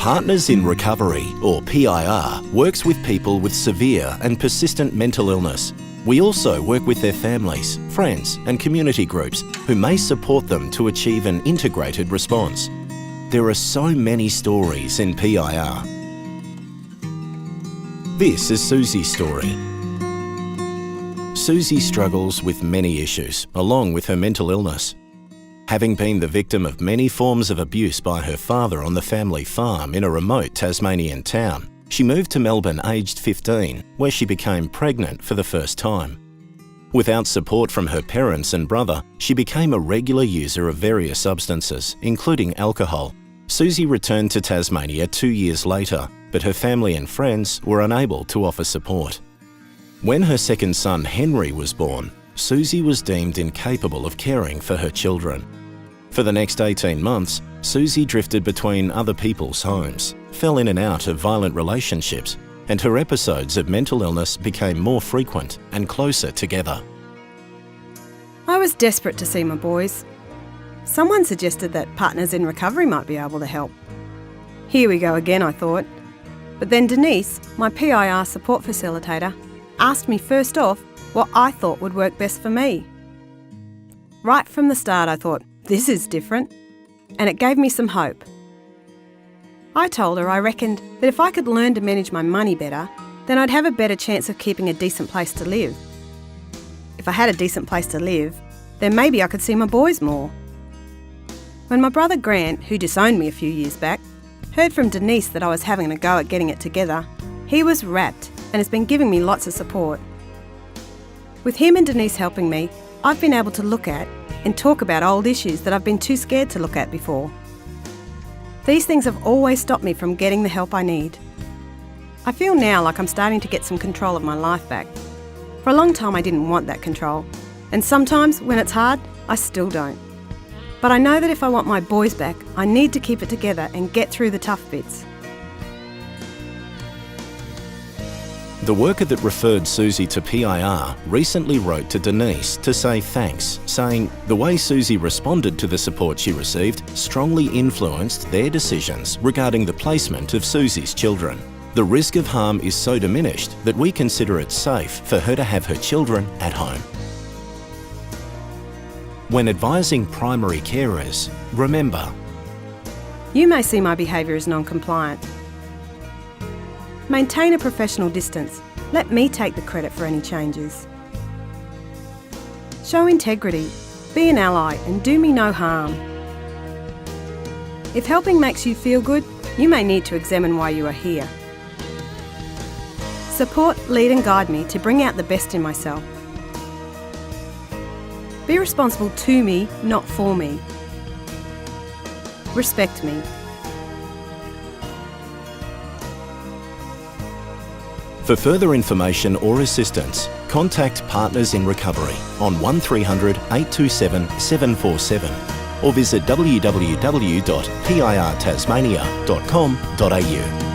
Partners in Recovery, or PIR, works with people with severe and persistent mental illness. We also work with their families, friends and community groups who may support them to achieve an integrated response. There are so many stories in PIR. This is Susie's story. Susie struggles with many issues, along with her mental illness. Having been the victim of many forms of abuse by her father on the family farm in a remote Tasmanian town, she moved to Melbourne aged 15, where she became pregnant for the first time. Without support from her parents and brother, she became a regular user of various substances, including alcohol. Susie returned to Tasmania 2 years later, but her family and friends were unable to offer support. When her second son, Henry, was born, Susie was deemed incapable of caring for her children. For the next 18 months, Susie drifted between other people's homes, fell in and out of violent relationships, and her episodes of mental illness became more frequent and closer together. I was desperate to see my boys. Someone suggested that Partners in Recovery might be able to help. Here we go again, I thought. But then Denise, my PIR support facilitator, asked me first off what I thought would work best for me. Right from the start I thought, this is different, and it gave me some hope. I told her I reckoned that if I could learn to manage my money better, then I'd have a better chance of keeping a decent place to live. If I had a decent place to live, then maybe I could see my boys more. When my brother Grant, who disowned me a few years back, heard from Denise that I was having a go at getting it together, he was rapt and has been giving me lots of support. With him and Denise helping me, I've been able to look at and talk about old issues that I've been too scared to look at before. These things have always stopped me from getting the help I need. I feel now like I'm starting to get some control of my life back. For a long time I didn't want that control, and sometimes when it's hard, I still don't. But I know that if I want my boys back, I need to keep it together and get through the tough bits. The worker that referred Susie to PIR recently wrote to Denise to say thanks, saying the way Susie responded to the support she received strongly influenced their decisions regarding the placement of Susie's children. The risk of harm is so diminished that we consider it safe for her to have her children at home. When advising primary carers, remember, you may see my behaviour as non-compliant. Maintain a professional distance. Let me take the credit for any changes. Show integrity, be an ally and do me no harm. If helping makes you feel good, you may need to examine why you are here. Support, lead and guide me to bring out the best in myself. Be responsible to me, not for me. Respect me. For further information or assistance, contact Partners in Recovery on 1300 827 747 or visit www.pirtasmania.com.au.